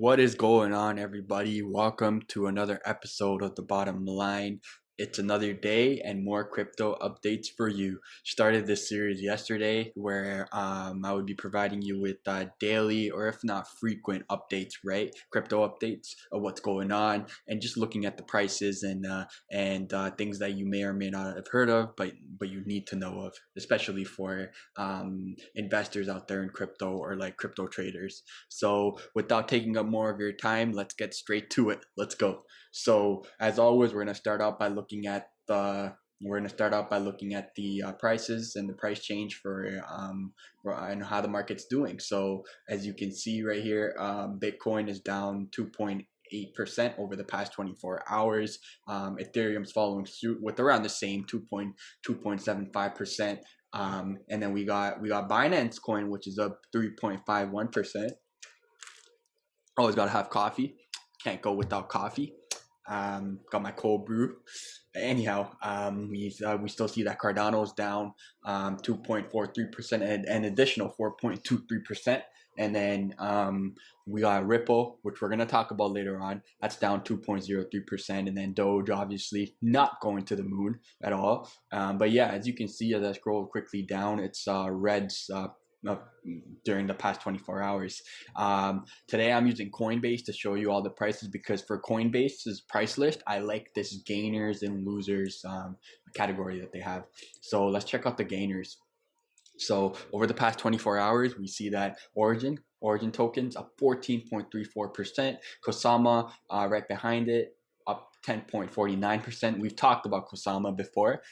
What is going on, everybody? Welcome to another episode of The Bottom Line. It's another day and more crypto updates for you. Started this series yesterday where I would be providing you with daily or if not frequent updates, right? Crypto updates of what's going on and just looking at the prices and things that you may or may not have heard of, but you need to know of, especially for investors out there in crypto or like crypto traders. So without taking up more of your time, let's get straight to it. Let's go. So as always, we're going to start out by looking at the prices and the price change and how the market's doing. So as you can see right here, Bitcoin is down 2.8% over the past 24 hours. Ethereum's following suit with around the same 2.75%. And then we got Binance Coin, which is up 3.51%. Always gotta have coffee. Can't go without coffee. Got my cold brew. Anyhow, we still see that Cardano's down 2.43% and an additional 4.23%. And then we got Ripple, which we're going to talk about later on. That's down 2.03%. And then Doge, obviously, not going to the moon at all. But yeah, as you can see, as I scroll quickly down, it's reds during the past 24 hours. Today I'm using Coinbase to show you all the prices because for Coinbase's price list, I like this gainers and losers category that they have. So let's check out the gainers. So over the past 24 hours, we see that Origin tokens up 14.34%. Kosama right behind it, up 10.49%. We've talked about Kusama before,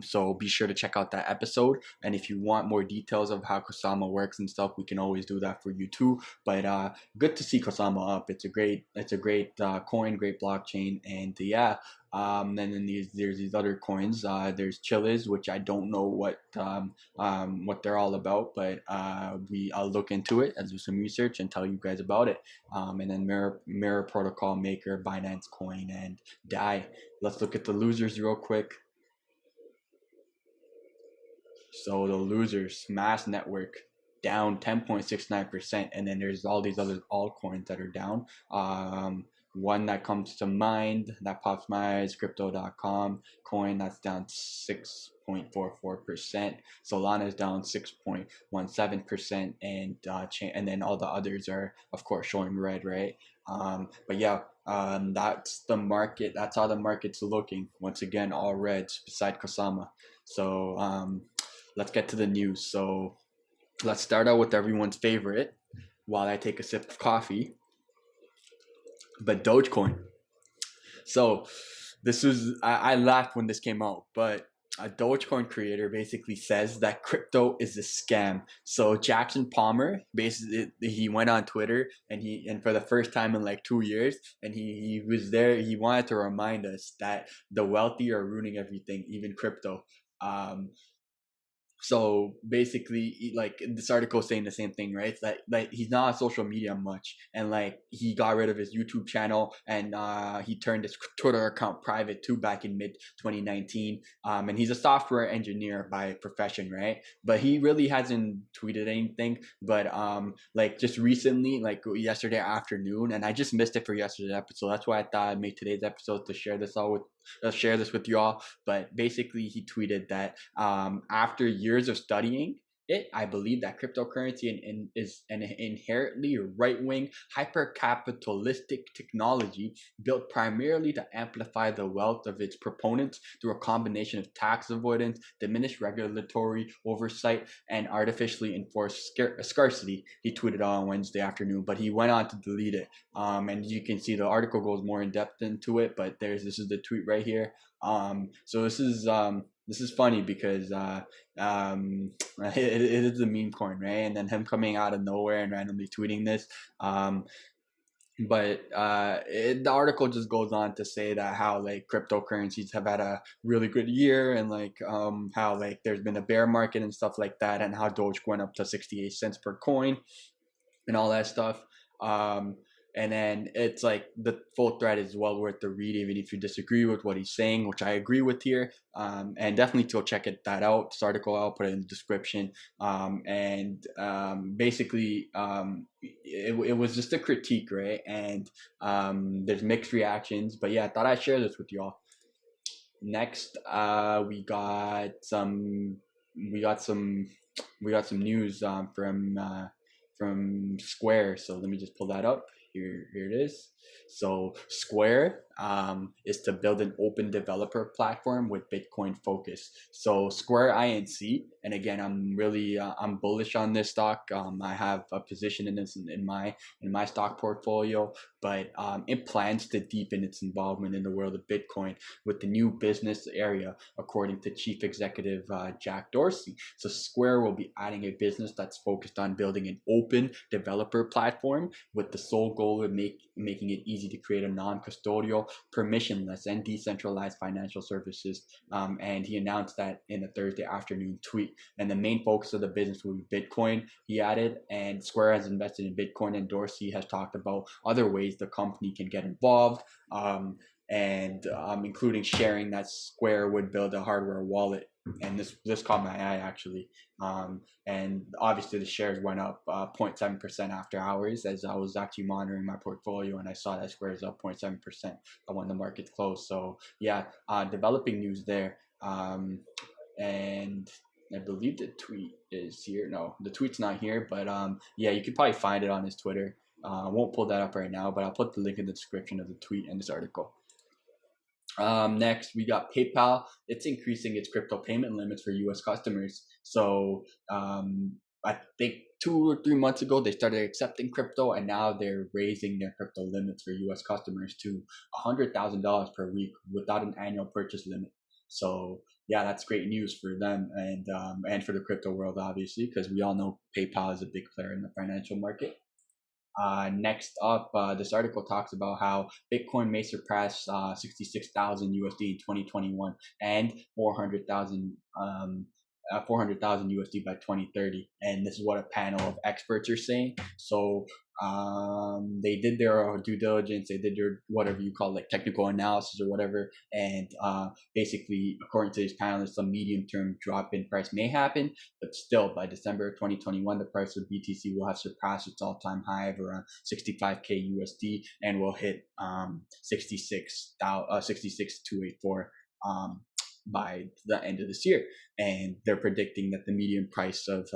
so be sure to check out that episode. And if you want more details of how Kusama works and stuff, we can always do that for you too. But good to see Kusama up. It's a great coin, great blockchain, and yeah. And then there's these other coins. There's Chilis, which I don't know what they're all about, but I'll look into it, I'll do some research and tell you guys about it. And then Mirror Protocol Maker, Binance Coin, and DAI. Let's look at the losers real quick. So the losers, Mass Network, down 10.69%, and then there's all these other altcoins that are down. One that comes to mind that pops my eyes, crypto.com coin, that's down 6.44%. Solana is down 6.17%, and then all the others are of course showing red, right? But yeah, that's the market. That's how the market's looking. Once again, all reds beside Kosama. So let's get to the news. So let's start out with everyone's favorite while I take a sip of coffee. But Dogecoin. So this was, I laughed when this came out, but a Dogecoin creator basically says that crypto is a scam. So Jackson Palmer, basically, he went on Twitter and for the first time in like 2 years, and he was there. He wanted to remind us that the wealthy are ruining everything, even crypto. So basically, like this article is saying the same thing, right? It's like he's not on social media much, and like he got rid of his YouTube channel, and he turned his Twitter account private too back in mid 2019. And he's a software engineer by profession, right? But he really hasn't tweeted anything. But like just recently, like yesterday afternoon, and I just missed it for yesterday's episode. That's why I thought I'd make today's episode to share this with you all. But basically, he tweeted that after years of studying it, I believe that cryptocurrency is an inherently right-wing, hyper-capitalistic technology built primarily to amplify the wealth of its proponents through a combination of tax avoidance, diminished regulatory oversight, and artificially enforced scarcity. He tweeted on Wednesday afternoon, but he went on to delete it. And you can see the article goes more in depth into it, but this is the tweet right here. So this is funny because it is a meme coin, right? And then him coming out of nowhere and randomly tweeting this. The article just goes on to say that how like cryptocurrencies have had a really good year, and like how like there's been a bear market and stuff like that, and how Doge went up to 68 cents per coin and all that stuff. And then it's like the full thread is well worth the read, even if you disagree with what he's saying, which I agree with here. And definitely go check that out. This article, I'll put it in the description. Basically, it was just a critique, right? And there's mixed reactions, but yeah, I thought I'd share this with y'all. Next, we got some news from Square. So let me just pull that up. Here it is. So Square is to build an open developer platform with Bitcoin focus. So Square Inc. And again, I'm really I'm bullish on this stock. I have a position in this in my stock portfolio, but it plans to deepen its involvement in the world of Bitcoin with the new business area, according to Chief Executive Jack Dorsey. So Square will be adding a business that's focused on building an open developer platform with the sole goal of making it easy to create a non-custodial, permissionless, and decentralized financial services. And he announced that in a Thursday afternoon tweet. And the main focus of the business will be Bitcoin, he added. And Square has invested in Bitcoin, and Dorsey has talked about other ways the company can get involved. Including sharing that Square would build a hardware wallet. And this caught my eye actually. And obviously the shares went up 0.7% after hours, as I was actually monitoring my portfolio, and I saw that Square is up 0.7% when the market closed. So yeah, developing news there. And I believe the tweet is here. No, the tweet's not here, but yeah, you could probably find it on his Twitter. I won't pull that up right now, but I'll put the link in the description of the tweet and this article. Next, we got PayPal. It's increasing its crypto payment limits for U.S. customers. So I think 2 or 3 months ago, they started accepting crypto, and now they're raising their crypto limits for U.S. customers to $100,000 per week without an annual purchase limit. So yeah, that's great news for them and for the crypto world, obviously, because we all know PayPal is a big player in the financial market. Next up, this article talks about how Bitcoin may surpass 66,000 USD in 2021 and 400,000 USD by 2030. And this is what a panel of experts are saying. So they did their due diligence, they did their whatever you call like technical analysis or whatever, and basically according to these panelists, a medium-term drop in price may happen, but still by December 2021 the price of BTC will have surpassed its all-time high of around 65k USD and will hit 66,284 by the end of this year. And they're predicting that the median price of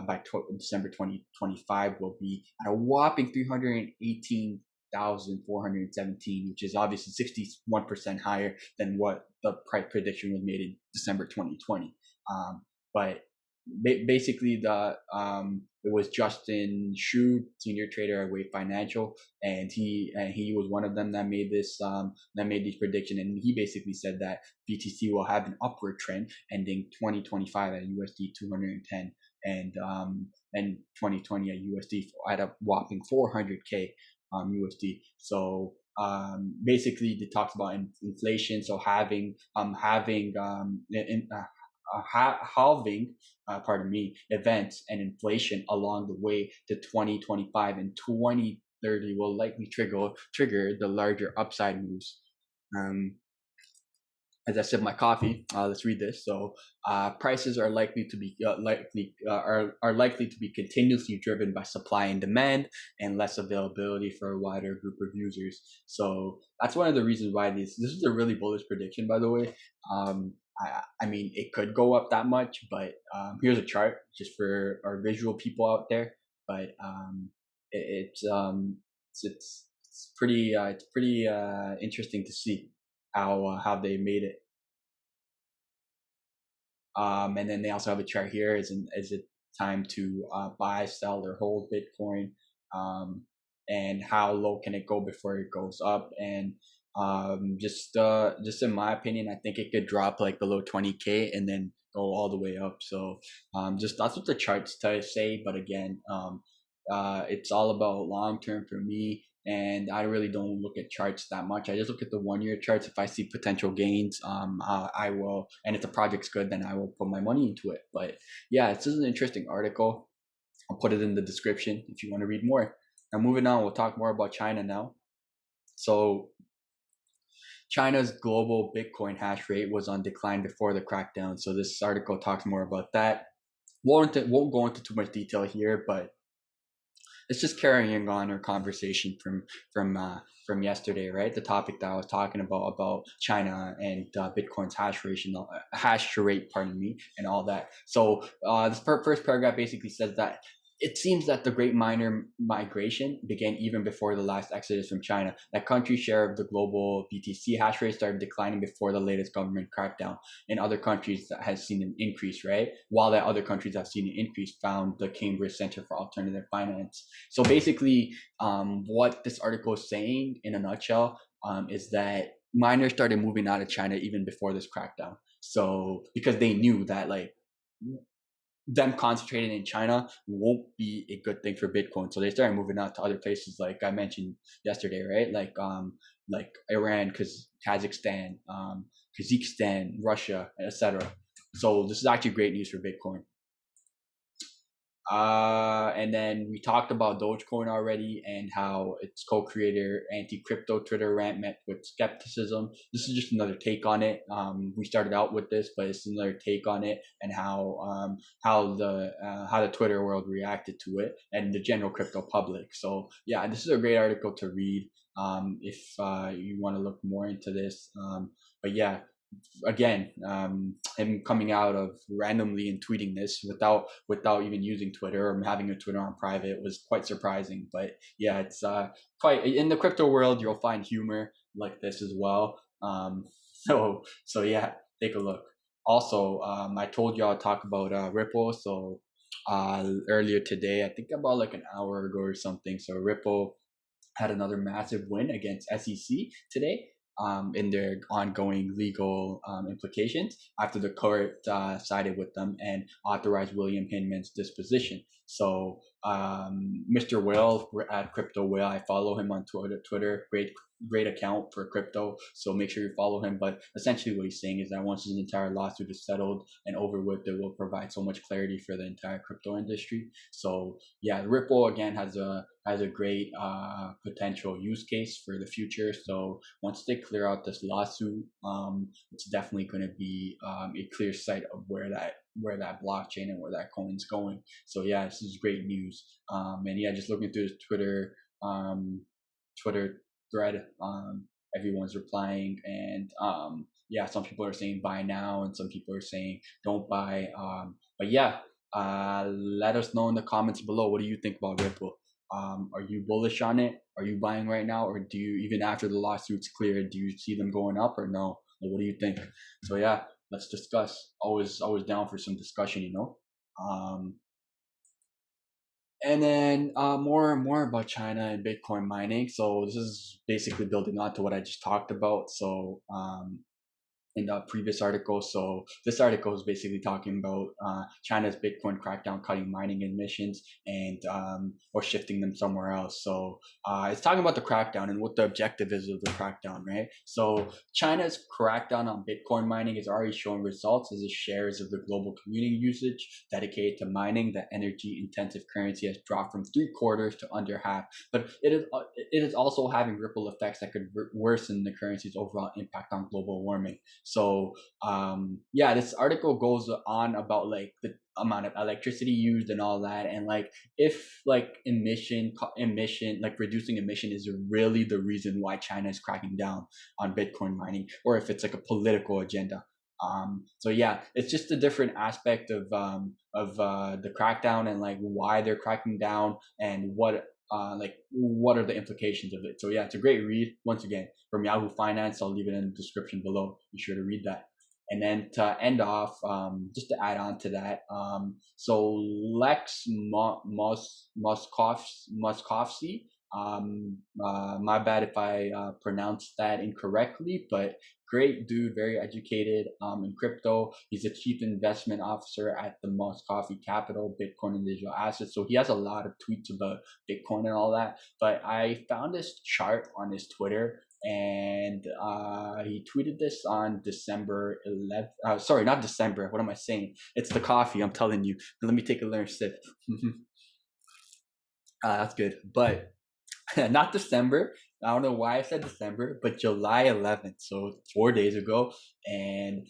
by December 2025 will be at a whopping 318,417, which is obviously 61% higher than what the price prediction was made in December 2020. But basically, it was Justin Shu, senior trader at Wave Financial, and he was one of them that made this prediction, and he basically said that BTC will have an upward trend ending 2025 at USD 210 and 2020 at USD at a whopping 400k USD. So basically, it talks about inflation. So halving events and inflation along the way to 2025 and 2030 will likely trigger the larger upside moves. As I sip my coffee, let's read this. So, prices are likely to be continuously driven by supply and demand, and less availability for a wider group of users. So that's one of the reasons why this is a really bullish prediction, by the way. I mean, it could go up that much, but here's a chart just for our visual people out there. But it's pretty interesting to see how they made it. And then they also have a chart here. Is it time to buy, sell, or hold Bitcoin? And how low can it go before it goes up? And just in my opinion, I think it could drop like below 20k and then go all the way up. So just that's what the charts say. But again, it's all about long term for me. And I really don't look at charts that much. I just look at the 1 year charts. If I see potential gains, I will. And if the project's good, then I will put my money into it. But yeah, this is an interesting article. I'll put it in the description if you want to read more. Now moving on, we'll talk more about China now. So China's global Bitcoin hash rate was on decline before the crackdown. So this article talks more about that. Won't go into too much detail here, but it's just carrying on our conversation from yesterday, right? The topic that I was talking about China and Bitcoin's hash rate, pardon me, and all that. So this first paragraph basically says that it seems that the great miner migration began even before the last exodus from China. That country's share of the global BTC hash rate started declining before the latest government crackdown. In other countries that has seen an increase, right? While that other countries have seen an increase, found the Cambridge Center for Alternative Finance. So basically, what this article is saying in a nutshell is that miners started moving out of China even before this crackdown. So because they knew that like them concentrating in China won't be a good thing for Bitcoin. So they started moving out to other places, like I mentioned yesterday, right? Like Iran, Kazakhstan, Kazakhstan, Russia, etc. So this is actually great news for Bitcoin. And then we talked about Dogecoin already and how its co-creator anti-crypto Twitter rant met with skepticism. This is just another take on it. We started out with this, but it's another take on it and how the Twitter world reacted to it and the general crypto public. So yeah, this is a great article to read if you want to look more into this. But yeah, again, him coming out of randomly and tweeting this without even using Twitter or having a Twitter on private was quite surprising. But yeah, it's quite in the crypto world. You'll find humor like this as well. So yeah, take a look. Also, I told y'all to talk about Ripple. So earlier today, I think about like an hour ago or something. So Ripple had another massive win against SEC today in their ongoing legal implications after the court sided with them and authorized William Hinman's disposition. So Mr. Whale at Crypto Whale, I follow him on Twitter. Great account for crypto, so make sure you follow him. But essentially what he's saying is that once his entire lawsuit is settled and over with, it will provide so much clarity for the entire crypto industry. So yeah, Ripple again has a great potential use case for the future. So once they clear out this lawsuit, it's definitely going to be a clear sight of where that blockchain and where that coin's going. So yeah, this is great news. And yeah, just looking through his Twitter thread, everyone's replying, and yeah, some people are saying buy now, and some people are saying don't buy. But yeah, let us know in the comments below. What do you think about Ripple? Are you bullish on it? Are you buying right now, or do you, even after the lawsuit's cleared, do you see them going up or no? Like, what do you think? So yeah, let's discuss. Always down for some discussion, you know. And then more about China and Bitcoin mining. So this is basically building on to what I just talked about. So in the previous article. So this article is basically talking about China's Bitcoin crackdown cutting mining emissions and or shifting them somewhere else. So it's talking about the crackdown and what the objective is of the crackdown, right? So China's crackdown on Bitcoin mining is already showing results as the shares of the global community usage dedicated to mining, the energy intensive currency, has dropped from 3/4 to under half. But it is also having ripple effects that could worsen the currency's overall impact on global warming. So yeah, this article goes on about like the amount of electricity used and all that, and like if like emission like reducing emission is really the reason why China is cracking down on Bitcoin mining, or if it's like a political agenda. So yeah, it's just a different aspect of the crackdown and like why they're cracking down and what are the implications of it. So yeah, it's a great read. Once again, from Yahoo Finance, I'll leave it in the description below. Be sure to read that. And then to end off, just to add on to that, so Lex Moskovsky, my bad if I pronounced that incorrectly, but great dude, very educated in crypto. He's a chief investment officer at the Moskovsky Capital, Bitcoin and digital assets. So he has a lot of tweets about Bitcoin and all that. But I found this chart on his Twitter, and he tweeted this on December 11th. Sorry, not December. What am I saying? It's the coffee, I'm telling you. Let me take a little sip. That's good. But not December. I don't know why I said December, but July 11th. So 4 days ago. And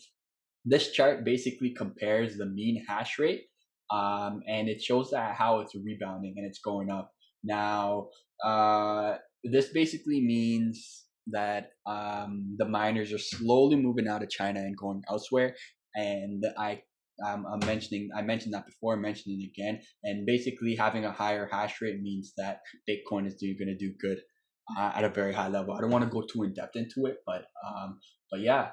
this chart basically compares the mean hash rate, and it shows that how it's rebounding and it's going up. Now, this basically means that the miners are slowly moving out of China and going elsewhere. And I mentioned that before, I'm mentioning it again. And basically, having a higher hash rate means that Bitcoin is going to do good at a very high level. I don't want to go too in depth into it, but yeah,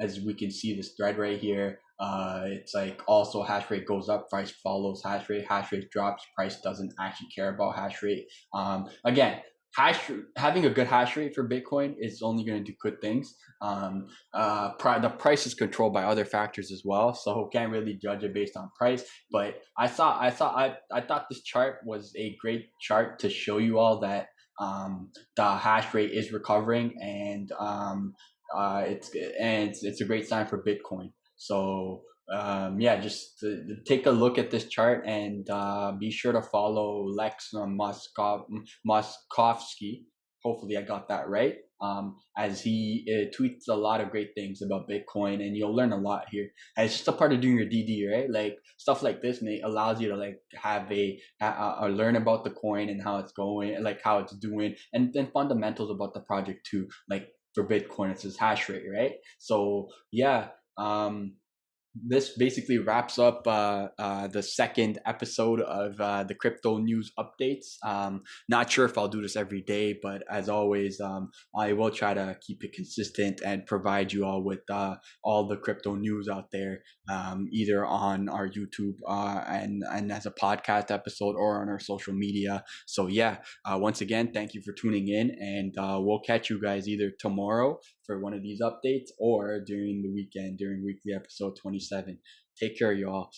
as we can see this thread right here, it's like also hash rate goes up, price follows hash rate drops, price doesn't actually care about hash rate. Again, having a good hash rate for Bitcoin is only going to do good things. The price is controlled by other factors as well, so can't really judge it based on price. But I thought this chart was a great chart to show you all that the hash rate is recovering, and it's a great sign for Bitcoin. So yeah, just take a look at this chart, and be sure to follow Lex Moskovsky. Hopefully, I got that right. As he tweets a lot of great things about Bitcoin, and you'll learn a lot here. And it's just a part of doing your DD, right? Like stuff like this allows you to like have learn about the coin and how it's going, like how it's doing, and then fundamentals about the project too, like for Bitcoin, it's his hash rate, right? So yeah, this basically wraps up the second episode of the crypto news updates. Not sure if I'll do this every day, but as always, I will try to keep it consistent and provide you all with all the crypto news out there, either on our YouTube and as a podcast episode, or on our social media. So yeah, once again, thank you for tuning in, and we'll catch you guys either tomorrow for one of these updates or during the weekend, during weekly episode 27. Take care, y'all.